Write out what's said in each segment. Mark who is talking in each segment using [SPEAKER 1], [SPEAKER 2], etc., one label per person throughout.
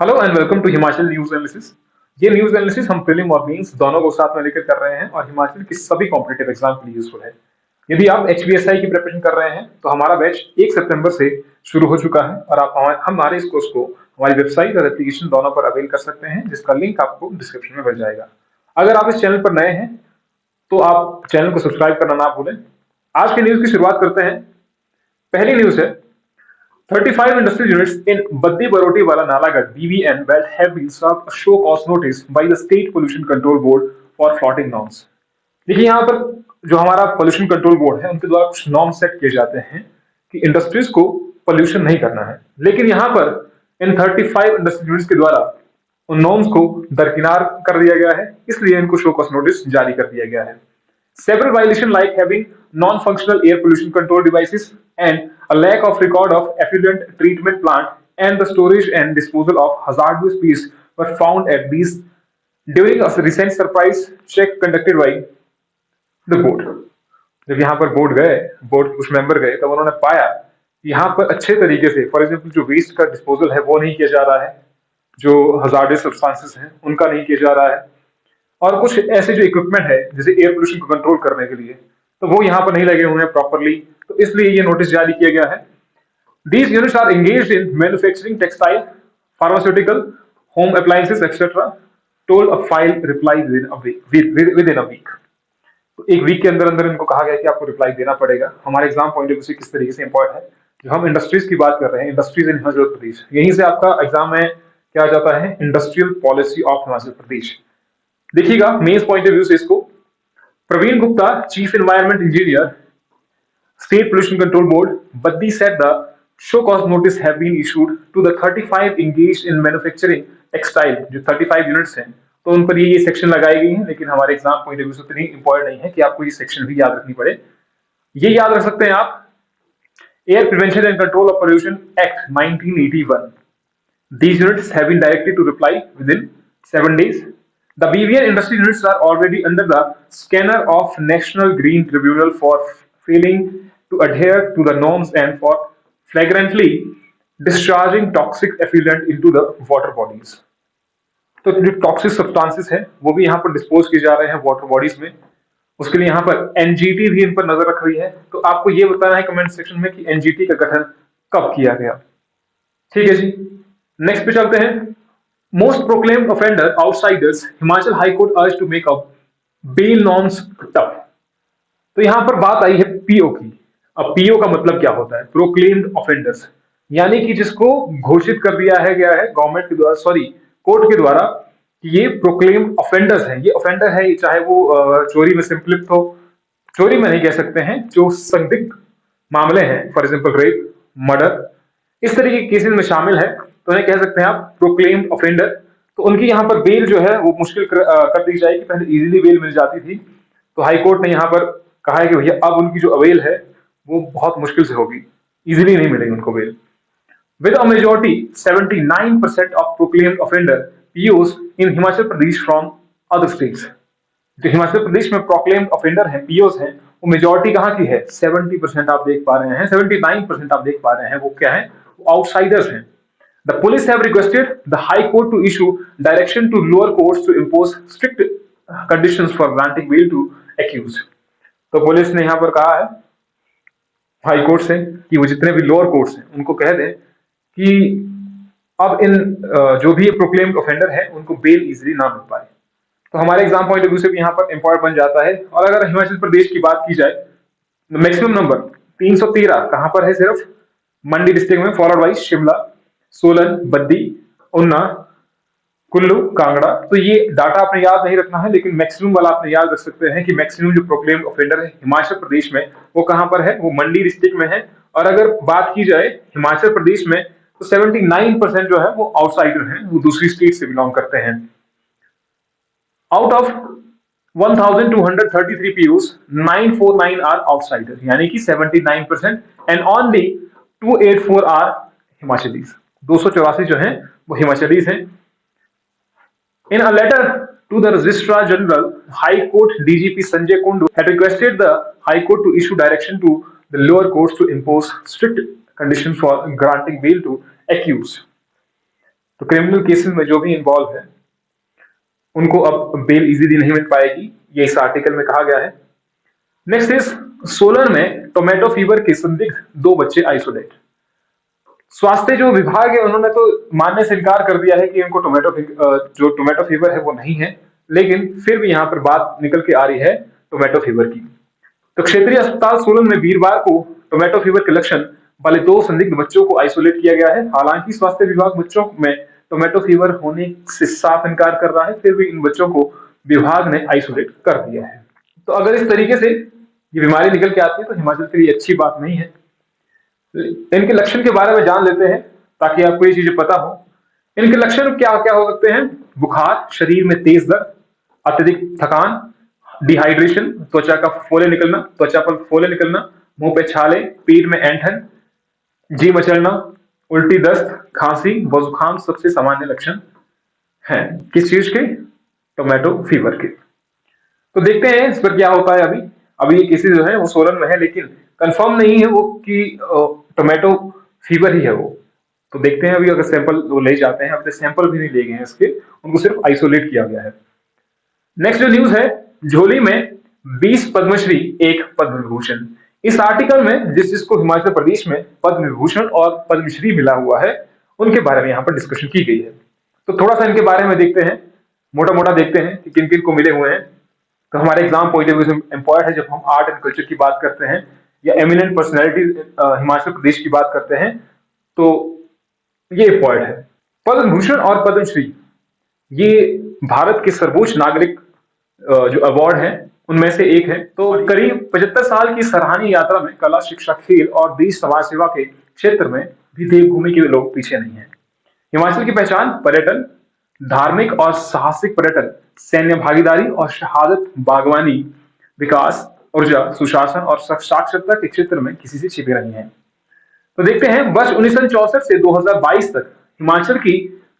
[SPEAKER 1] Hello and welcome to Himachal news analysis. ये news analysis हम prelim और मेंस दोनों को साथ में लेकर कर रहे हैं और हिमाचल की सभी कॉम्पिटेटिव एग्जाम के लिए यूजफुल है। यदि आप एचबीएसआई की प्रिपरेशन कर रहे हैं तो हमारा बैच 1 सितंबर से शुरू हो चुका है और आप हमारे इस कोर्स को हमारी वेबसाइट और एप्लीकेशन दोनों पर अवेल कर सकते हैं, जिसका लिंक आपको डिस्क्रिप्शन में मिल जाएगा। अगर आप इस चैनल पर नए हैं तो आप चैनल को सब्सक्राइब करना ना भूलें। आज की न्यूज की शुरुआत करते हैं। पहली न्यूज है 35 industrial units in Baddi Baroti Wala Nalagarh BVN belt have been served a show cause notice by the State Pollution Control Board for flouting norms। देखिए यहाँ पर जो हमारा पोल्यूशन कंट्रोल बोर्ड है उनके द्वारा कुछ नॉर्म सेट किए जाते हैं कि इंडस्ट्रीज को पोल्यूशन नहीं करना है, लेकिन यहाँ पर इन 35 इंडस्ट्रियल यूनिट्स के द्वारा उन नॉर्म्स को दरकिनार कर दिया गया है, इसलिए इनको शो कॉज नोटिस जारी कर दिया गया है। Several violations like having non-functional air pollution control devices and a lack of record of effluent treatment plant and the storage and disposal of hazardous waste were found at these during a recent surprise check conducted by the board। जब यहाँ पर board कुछ member गए तब उन्होंने पाया कि यहाँ पर अच्छे तरीके से फॉर एग्जाम्पल जो वेस्ट का डिस्पोजल है वो नहीं किया जा रहा है, जो हजार्डस सब्सटेंसेस हैं उनका नहीं किया जा रहा है, और कुछ ऐसे जो इक्विपमेंट है जैसे एयर पोल्यूशन को कंट्रोल करने के लिए तो वो यहाँ पर नहीं लगे हुए हैं प्रॉपरली, तो इसलिए ये नोटिस जारी किया गया है। These units are engaged in manufacturing textile, pharmaceutical, home appliances etcetera, told a file reply within a week. तो एक वीक के अंदर अंदर इनको कहा गया कि आपको रिप्लाई देना पड़ेगा। हमारे एग्जाम पॉइंट ऑफ व्यू से किस तरीके से इंपॉर्टेंट है, जो हम इंडस्ट्रीज की बात कर रहे हैं, इंडस्ट्रीज इन हिमाचल प्रदेश, यहीं से आपका एग्जाम में क्या आ जाता है, industrial policy of Himachal Pradesh. देखिएगा मेंस पॉइंट ऑफ व्यू से इसको, Praveen Gupta, chief environment engineer, state pollution control board, Baddi said the show cause notice have been issued to the 35 engaged in manufacturing textile, जो 35 यूनिट्स हैं तो उन पर ये सेक्शन लगाई गई है, लेकिन हमारे एग्जाम पॉइंट ऑफ व्यू से इतनी इंपॉर्टेंट नहीं है कि आपको ये सेक्शन भी याद रखनी पड़े। ये याद रख सकते हैं आप, air prevention and control of pollution act 1981। These units have been directed to reply within 7 days. The BVN industry units are already under the scanner of National Green Tribunal for failing to adhere to the norms and for flagrantly discharging toxic effluent into the water bodies। तो जो toxic substances है वो भी यहाँ पर dispose किए जा रहे हैं वाटर बॉडीज में, उसके लिए यहाँ पर एनजीटी भी इन पर नजर रख रही है। तो आपको ये बताना है कमेंट सेक्शन में कि एनजीटी का गठन कब किया गया। ठीक है जी, नेक्स्ट पे चलते हैं। Most proclaimed offender outsiders, Himachal high court urge to make up bail norms tough. तो यहां पर बात आई है पीओ की। अब पीओ का मतलब क्या होता है, प्रोक्लेम्ड ऑफेंडर्स, यानी कि जिसको घोषित कर दिया है गया है गवर्नमेंट के द्वारा, सॉरी कोर्ट के द्वारा, कि ये प्रोक्लेम्ड ऑफेंडर्स हैं। ये ऑफेंडर है, चाहे वो चोरी में संलिप्त हो, चोरी में नहीं कह सकते हैं, जो संदिग्ध मामले हैं, फॉर एग्जाम्पल रेप, मर्डर, इस तरह के केसेस में शामिल है तो उन्हें कह सकते हैं आप प्रोक्लेम्ड ऑफेंडर। तो उनकी यहाँ पर बेल जो है वो मुश्किल कर दी जाएगी। पहले इजीली बेल मिल जाती थी, तो हाई कोर्ट ने यहाँ पर कहा है कि भैया अब उनकी जो अवेल है वो बहुत मुश्किल से होगी, इजीली नहीं मिलेगी उनको bail. With a majority 79% of proclaimed offender POs in Himachal Pradesh from other states। जो हिमाचल प्रदेश में प्रोक्लेम्ड ऑफेंडर हैं, पीओस हैं, वो मेजोरिटी कहाँ की है, 70% आप देख पा रहे हैं, 79% आप देख पा रहे हैं, वो क्या है, वो आउटसाइडर्स हैं। The police have requested the High Court to issue direction to lower courts to impose strict conditions for granting bail to accused। तो पुलिस ने यहाँ पर कहा है हाई कोर्ट से कि वो जितने भी लोअर कोर्ट्स हैं उनको कह दें कि अब इन जो भी प्रोक्लेम्ड ऑफेंडर है उनको बेल इजीली ना मिल पाए। तो हमारे एग्जाम पॉइंट ऑफ व्यू से भी यहाँ पर इंपॉर्टेंट बन जाता है। और अगर हिमाचल प्रदेश की बात की जाए, मैक्सिमम नंबर 313 कहां पर है, सिर्फ मंडी डिस्ट्रिक्ट में, फॉलोड बाई शिमला, सोलन, बद्दी, ऊना, कुल्लू, कांगड़ा। तो ये डाटा आपने याद नहीं रखना है, लेकिन मैक्सिमम वाला आपने याद रख सकते हैं कि मैक्सिमम जो प्रोक्लेम्ड ऑफेंडर है हिमाचल प्रदेश में वो कहां पर है, वो मंडी डिस्ट्रिक्ट में है। और अगर बात की जाए हिमाचल प्रदेश में तो 79% जो है वो आउटसाइडर हैं, वो दूसरी स्टेट से बिलोंग करते हैं। Out of 1233 POs 949 are outsider, यानी कि 79%, एंड ओनली 284 आर हिमाचलीज। 284 जो हैं वो हिमाचलीज हैं। In a letter to the Registrar General, High Court DGP Sanjay Kundu had requested the High Court to issue direction to the lower courts to impose strict conditions for granting bail to accused। तो criminal cases में जो भी involve है उनको अब bell easily नहीं मिल पाएगी, ये इस आर्टिकल में कहा गया है। नेक्स्ट इज सोलन में टोमेटो फीवर के संदिग्ध 2 बच्चे आइसोलेट। स्वास्थ्य जो विभाग है उन्होंने तो मानने से इनकार कर दिया है कि इनको जो टोमेटो फीवर है वो नहीं है, लेकिन फिर भी यहाँ पर बात निकल के आ रही है टोमेटो फीवर की। तो क्षेत्रीय अस्पताल सोलन में वीरवार को टोमेटो फीवर के लक्षण वाले 2 संदिग्ध बच्चों को आइसोलेट किया गया है। हालांकि स्वास्थ्य विभाग बच्चों में टोमेटो फीवर होने से साफ इनकार कर रहा है, फिर भी इन बच्चों को विभाग ने आइसोलेट कर दिया है। तो अगर इस तरीके से ये बीमारी निकल के आती है तो हिमाचल के लिए अच्छी बात नहीं है। इनके लक्षण के बारे में जान लेते हैं ताकि आपको ये चीजें पता हो। इनके लक्षण क्या क्या हो सकते हैं? बुखार, शरीर में तेज दर्द, अत्यधिक थकान, डिहाइड्रेशन, त्वचा पर फोले निकलना, मुंह पे छाले, पेट में ऐंठन, जी मचलना, उल्टी, दस्त, खांसी व जुकाम सबसे सामान्य लक्षण हैं। किस चीज के? टोमेटो फीवर के। तो देखते हैं इस पर क्या होता है। अभी अभी ये केसेस जो है वो सोलन में है, लेकिन कंफर्म नहीं है वो कि टोमेटो फीवर ही है वो। तो देखते हैं अभी अगर सैंपल वो ले जाते हैं। अभी तक सैंपल भी नहीं ले गए हैं इसके, उनको सिर्फ आइसोलेट किया गया है। नेक्स्ट जो न्यूज है, झोली में 20 पद्मश्री, 1 पद्म विभूषण। इस आर्टिकल में जिस जिसको हिमाचल प्रदेश में पद्म विभूषण और पद्मश्री मिला हुआ है उनके बारे में यहाँ पर डिस्कशन की गई है। तो थोड़ा सा इनके बारे में देखते हैं, मोटा मोटा देखते हैं कि किन किन को मिले हुए हैं। तो हमारे एग्जाम पॉइंट ऑफ व्यू से इम्पोर्टेंट है। जब हम आर्ट एंड कल्चर की बात करते हैं या एमिनेंट पर्सनैलिटी हिमाचल प्रदेश की बात करते हैं तो ये इम्पोर्टेंट है। पद्म भूषण और पद्मश्री ये भारत के सर्वोच्च नागरिक जो अवार्ड है उनमें से एक है। तो करीब 75 साल की सराहनीय यात्रा में कला, शिक्षा, खेल और देश समाज सेवा के क्षेत्र में भी देवभूमि के लोग पीछे नहीं है। हिमाचल की पहचान पर्यटन, धार्मिक और साहसिक पर्यटन, सैन्य भागीदारी और शहादत, बागवानी, विकास, ऊर्जा, सुशासन और साक्षरता के क्षेत्र में किसी से छिपी नहीं है। तो देखते हैं, वर्ष 1964 से 2022 तक हिमाचल की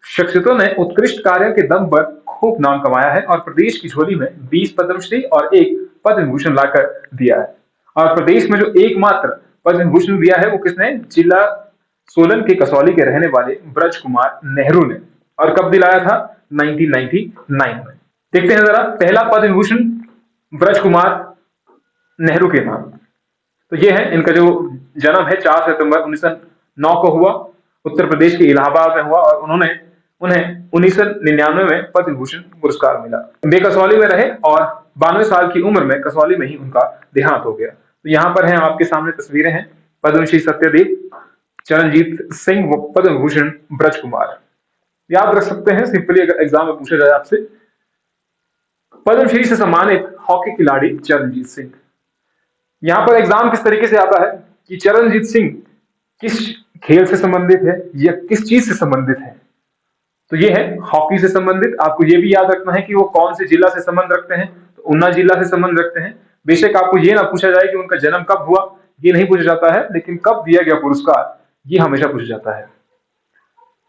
[SPEAKER 1] शख्सियतों ने उत्कृष्ट कार्य के दम पर खूब नाम कमाया है और प्रदेश की झोली में 20 पद्मश्री और 1 पद्म भूषण लाकर दिया है। और प्रदेश में जो एकमात्र पद्म भूषण दिया है वो किसने? जिला सोलन के कसौली के रहने वाले ब्रज कुमार नेहरू ने। और कब दिलाया था? 1999 में। देखते हैं जरा, पहला पद्म विभूषण ब्रज कुमार नेहरू के नाम। तो ये है इनका जो जन्म है 4 सितंबर 1909 को हुआ, उत्तर प्रदेश के इलाहाबाद में हुआ और उन्हें 1999 में पद्म विभूषण पुरस्कार मिला। वे कसौली में रहे और 92 साल की उम्र में कसौली में ही उनका देहांत हो गया। तो यहाँ पर हैं आपके सामने तस्वीरें हैं, पद्मश्री सत्यदेव, चरणजीत सिंह व पद्म विभूषण ब्रज कुमार। याद रख सकते हैं सिंपली अगर एग्जाम में पूछा जाए आपसे। पद्मश्री से सम्मानित हॉकी खिलाड़ी चरणजीत सिंह। यहाँ पर एग्जाम किस तरीके से आता है कि चरणजीत सिंह किस खेल से संबंधित है या किस चीज से संबंधित है। तो ये है हॉकी से संबंधित। आपको ये भी याद रखना है कि वो कौन से जिला से संबंध रखते हैं, तो ऊना जिला से संबंध रखते हैं। बेशक आपको ये ना पूछा जाए कि उनका जन्म कब हुआ, ये नहीं पूछा जाता है, लेकिन कब दिया गया पुरस्कार ये हमेशा पूछा जाता है।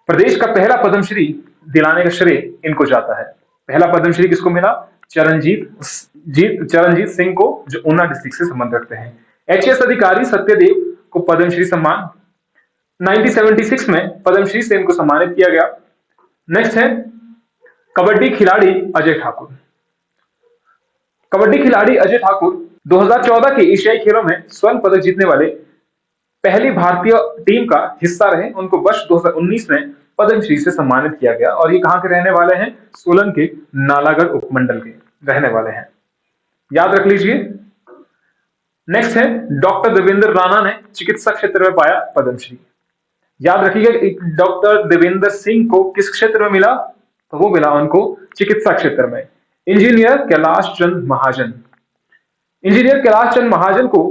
[SPEAKER 1] प्रदेश का पहला पद्मश्री दिलाने का श्रेय इनको जाता है। पहला पद्मश्री किसको मिला? चरणजीत सिंह को, जो ऊना डिस्ट्रिक्ट से संबंध रखते हैं। एचएएस अधिकारी सत्यदेव को पद्मश्री सम्मान 1976 में पद्मश्री से इनको सम्मानित किया गया। नेक्स्ट है कबड्डी खिलाड़ी अजय ठाकुर। कबड्डी खिलाड़ी अजय ठाकुर 2014 के एशियाई खेलों में स्वर्ण पदक जीतने वाले पहली भारतीय टीम का हिस्सा रहे। उनको वर्ष 2019 में पद्मश्री से सम्मानित किया गया और ये कहां के रहने वाले हैं? सोलन के नालागढ़ उपमंडल के रहने वाले हैं, याद रख लीजिए। नेक्स्ट है डॉक्टर देवेंद्र राणा ने चिकित्सा क्षेत्र में पाया पद्मश्री। याद रखिएगा, डॉक्टर देवेंद्र सिंह को किस क्षेत्र में मिला? तो वो मिला उनको चिकित्सा क्षेत्र में। इंजीनियर कैलाश चंद महाजन। इंजीनियर कैलाश चंद महाजन को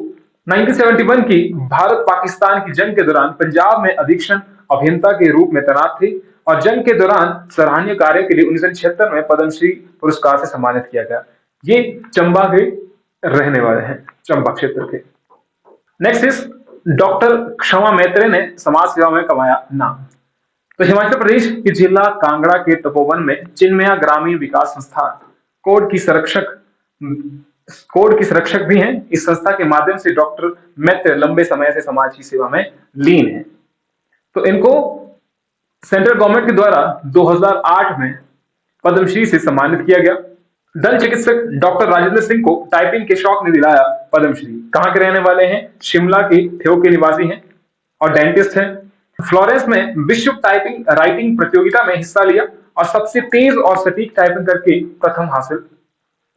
[SPEAKER 1] 1971 की भारत पाकिस्तान की जंग के दौरान पंजाब में अधीक्षण अभियंता के रूप में तैनात थे और जंग के दौरान सराहनीय कार्य के लिए 1976 में पद्मश्री पुरस्कार से सम्मानित किया गया। ये चंबा के रहने वाले हैं, चंबा क्षेत्र के। नेक्स्ट इज डॉक्टर क्षमा मैत्रे ने समाज सेवा में कमाया नाम। तो हिमाचल प्रदेश के जिला कांगड़ा के तपोवन में चिन्मया ग्रामीण विकास संस्थान कोड की संरक्षक भी हैं। इस संस्था के माध्यम से डॉक्टर मैत्र लंबे समय से समाज की सेवा में लीन है। तो इनको सेंट्रल गवर्नमेंट के द्वारा 2008 में पद्मश्री से सम्मानित किया गया। दंत चिकित्सक डॉक्टर राजेंद्र सिंह को टाइपिंग के शौक ने दिलाया पद्मश्री। कहाँ के रहने वाले हैं? शिमला के ठियोग के निवासी हैं और डेंटिस्ट हैं। फ्लोरेंस में विश्व टाइपिंग राइटिंग प्रतियोगिता में हिस्सा लिया और सबसे तेज और सटीक टाइपिंग करके प्रथम हासिल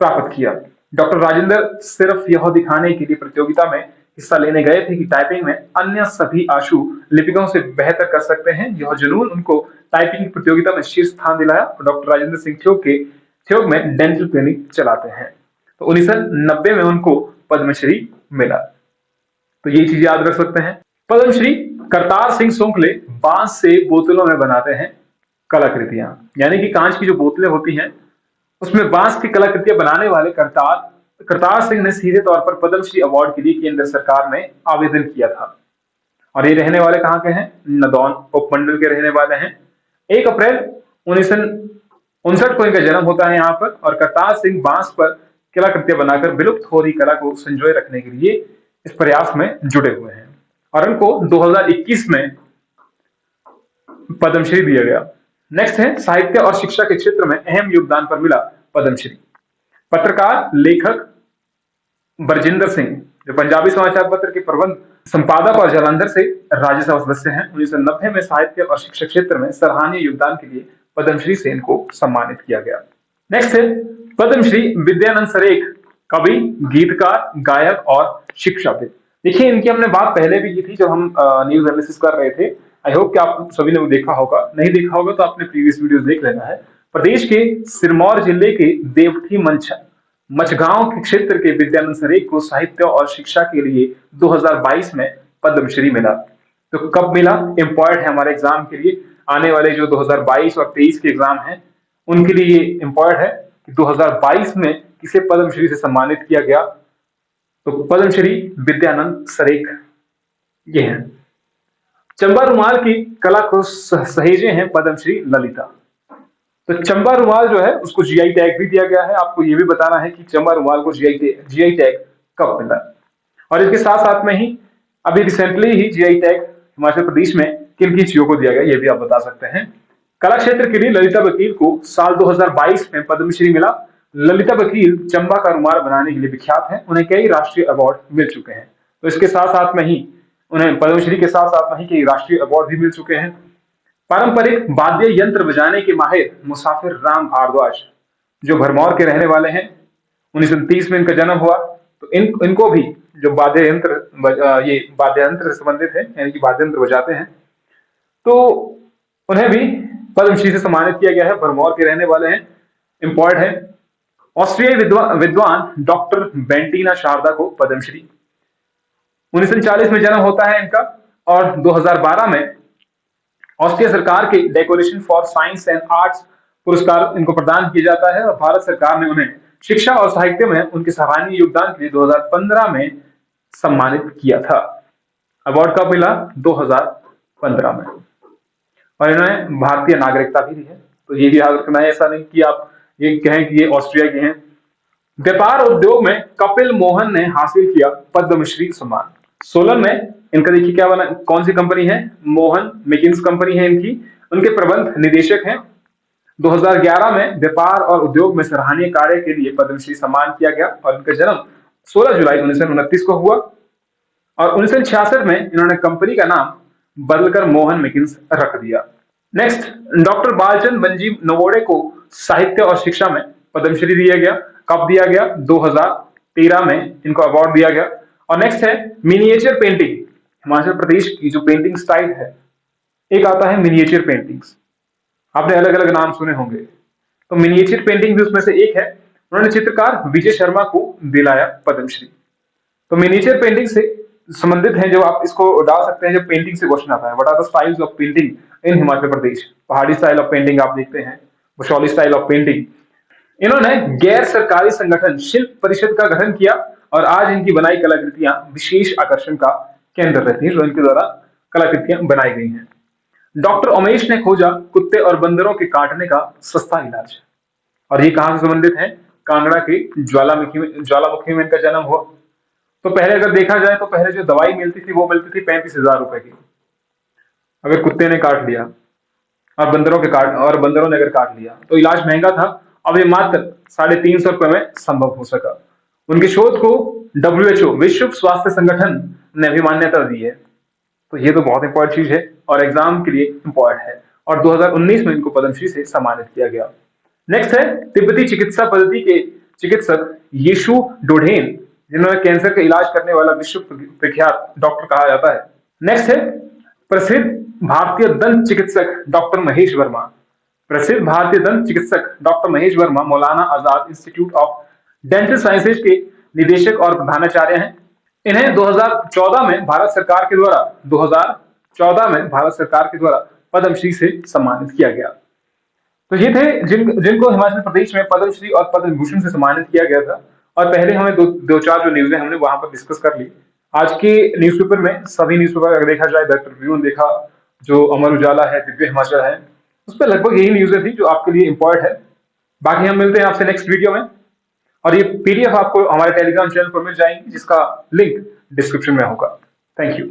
[SPEAKER 1] प्राप्त किया। डॉक्टर राजेंद्र सिर्फ यह दिखाने के लिए प्रतियोगिता में हिस्सा लेने गए थे कि टाइपिंग में अन्य सभी आशु लिपिकों से बेहतर कर सकते हैं। यह जुनून उनको टाइपिंग प्रतियोगिता में शीर्ष स्थान दिलाया। डॉक्टर राजेंद्र सिंह ठियोग में डेंटल क्लिनिक चलाते हैं। तो 1990 में उनको पद्मश्री मिला। तो ये चीज याद रख सकते हैं। पद्मश्री करतार सिंह सोंकले बांस से बोतलों में बनाते हैं कलाकृतियां, यानी कि कांच की जो बोतलें होती हैं उसमें बांस की कलाकृतियां बनाने वाले करतार सिंह ने सीधे तौर पर पद्मश्री अवार्ड के लिए केंद्र सरकार में आवेदन किया था। और ये रहने वाले कहाँ के हैं? नदौन उपमंडल के रहने वाले हैं। 1 अप्रैल 1959 को इनका जन्म होता है यहाँ पर। और करतार सिंह बांस पर कलाकृतियां बनाकर विलुप्त हो रही कला को संजोए रखने के लिए इस प्रयास में जुड़े हुए हैं और इनको 2021 में पद्मश्री दिया गया। नेक्स्ट है साहित्य और शिक्षा के क्षेत्र में अहम योगदान पर मिला पद्मश्री। पत्रकार लेखक बरजिंदर सिंह जो पंजाबी समाचार पत्र के प्रबंध संपादक और जालंधर से राज्यसभा सदस्य हैं, 1990 में साहित्य और शिक्षा क्षेत्र में सराहनीय योगदान के लिए पद्मश्री से इनको सम्मानित किया गया। नेक्स्ट है पद्मश्री विद्यानंद सरेख, कवि, गीतकार, गायक और शिक्षाविद। देखिए इनकी हमने बात पहले भी की थी जब हम न्यूज एनालिसिस कर रहे थे। आई होप कि आप सभी ने वो देखा होगा, नहीं देखा होगा तो आपने प्रीवियस वीडियोस देख लेना है। प्रदेश के सिरमौर जिले के देवठी मचगांव के क्षेत्र के विद्यानंद सरेख को साहित्य और शिक्षा के लिए 2022 में पद्मश्री मिला। तो कब मिला? इंपॉर्टेंट है हमारे एग्जाम के लिए। आने वाले जो 2022 और 23 के एग्जाम हैं उनके लिए ये इंपॉर्टेंट है कि 2022 में किसे पद्मश्री से सम्मानित किया गया। तो पद्मश्री विद्यानंद सरेख ये हैं। चंबा रुमाल की कला को सहेजे हैं पद्मश्री ललिता। तो चंबा रुमाल जो है उसको जीआई टैग भी दिया गया है। आपको ये भी बताना है कि चंबा रुमाल को जीआई टैग कब मिला। और इसके साथ साथ में ही अभी रिसेंटली ही जीआई टैग हिमाचल प्रदेश में किन किन चीजों को दिया गया ये भी आप बता सकते हैं। कला क्षेत्र के लिए ललिता वकील को साल 2022 में पद्मश्री मिला। ललिता वकील चंबा का रुमाल बनाने के लिए विख्यात है। उन्हें कई राष्ट्रीय अवार्ड मिल चुके हैं। तो इसके साथ साथ में ही उन्हें पद्मश्री के साथ साथ में ही कई राष्ट्रीय अवार्ड भी मिल चुके हैं। पारंपरिक वाद्य यंत्र बजाने के माहिर मुसाफिर राम भारद्वाज जो भरमौर के रहने वाले हैं, 1929 में इनका जन्म हुआ। तो इनको भी जो वाद्य यंत्र से संबंधित है यानी कि वाद्य यंत्र बजाते हैं तो उन्हें भी पद्मश्री से सम्मानित किया गया है। भरमौर के रहने वाले हैं, इंपॉर्टेंट है। ऑस्ट्रियाई विद्वान डॉक्टर बेंटीना शारदा को पद्मश्री 1939 में जन्म होता है इनका। और 2012 में ऑस्ट्रिया सरकार के decoration for science and arts पुरस्कार इनको प्रदान किया जाता है। और भारत सरकार ने उन्हें शिक्षा और साहित्य में उनके सराहनीय योगदान के लिए 2015 में सम्मानित किया था। अवार्ड कब मिला? 2015 में। और इन्होंने भारतीय नागरिकता भी दी है। तो ये भी याद रखना है, ऐसा नहीं कि आप ये कहें कि ये ऑस्ट्रिया के हैं। व्यापार उद्योग में कपिल मोहन ने हासिल किया पद्मश्री सम्मान। सोलन में इनका देखिए क्या बना, कौन सी कंपनी है? मोहन मैकिन्स कंपनी है इनकी। उनके प्रबंध निदेशक हैं। 2011 में व्यापार और उद्योग में सराहनीय कार्य के लिए पद्मश्री सम्मान किया गया। और इनका जन्म 16 जुलाई 1929 को हुआ। और 1966 में इन्होंने कंपनी का नाम बदलकर मोहन मैकिन्स रख दिया। नेक्स्ट, डॉक्टर बालचंद बंजी नवोड़े को साहित्य और शिक्षा में पद्मश्री दिया गया। कब दिया गया? 2013 में इनको अवार्ड दिया गया। और नेक्स्ट है मिनिएचर पेंटिंग। हिमाचल प्रदेश की जो पेंटिंग स्टाइल है, एक आता है मिनिएचर पेंटिंग्स। आपने अलग अलग नाम सुने होंगे, तो मिनिएचर पेंटिंग भी उसमें से एक है। उन्होंने चित्रकार विजय शर्मा को दिलाया पद्मश्री। तो मिनिएचर पेंटिंग से संबंधित है, जो आप इसको डाल सकते हैं जब पेंटिंग से क्वेश्चन आता है। What are the styles of painting in Himachal Pradesh? Pahari style of painting आप देखते हैं, बशौली स्टाइल ऑफ पेंटिंग। इन्होंने गैर सरकारी संगठन शिल्प परिषद का गठन किया और आज इनकी बनाई कलाकृतियां विशेष आकर्षण का केंद्र रहती हैं, जो इनके द्वारा कलाकृतियां बनाई गई हैं। डॉक्टर उमेश ने खोजा कुत्ते और बंदरों के काटने का सस्ता इलाज। और ये कहां से संबंधित है? कांगड़ा के ज्वालामुखी में इनका जन्म हुआ। तो पहले अगर देखा जाए तो पहले जो दवाई मिलती थी वो मिलती थी 35,000 रुपए की, अगर कुत्ते ने काट लिया। और बंदरों ने अगर काट लिया तो इलाज महंगा था। अब ये मात्र ₹350 में संभव हो सका। उनके शोध को डब्ल्यूएचओ विश्व स्वास्थ्य संगठन ने भी मान्यता दी है। तो ये तो बहुत इंपॉर्टेंट चीज है और एग्जाम के लिए इंपॉर्टेंट है। और 2019 में इनको पद्मश्री से सम्मानित किया गया। नेक्स्ट है तिब्बती चिकित्सा पद्धति के चिकित्सक यीशु डोढेन, जिन्होंने कैंसर का इलाज करने वाला विश्व प्रख्यात डॉक्टर कहा जाता है। नेक्स्ट है प्रसिद्ध भारतीय दंत चिकित्सक डॉक्टर महेश वर्मा। प्रसिद्ध भारतीय दंत चिकित्सक doctor Mahesh Verma Maulana Azad institute of dental sciences के निदेशक और प्रधानाचार्य हैं। इन्हें 2014 में भारत सरकार के द्वारा पद्मश्री से सम्मानित किया गया। तो ये थे जिनको हिमाचल प्रदेश में पद्मश्री और पद्म विभूषण से सम्मानित किया गया था। और पहले हमें दो चार जो न्यूज है हमने वहां पर डिस्कस कर ली। आज के न्यूज़पेपर में सभी न्यूज़पेपर अगर देखा जाए, द ट्रिब्यून देखा, जो अमर उजाला है, दिव्य हिमाचल है, उस पर लगभग यही न्यूज़ें थी जो आपके लिए इंपॉर्टेंट है। बाकी हम मिलते हैं आपसे नेक्स्ट वीडियो में। और ये पीडीएफ आपको हमारे टेलीग्राम चैनल पर मिल जाएंगी, जिसका लिंक डिस्क्रिप्शन में होगा। Thank you.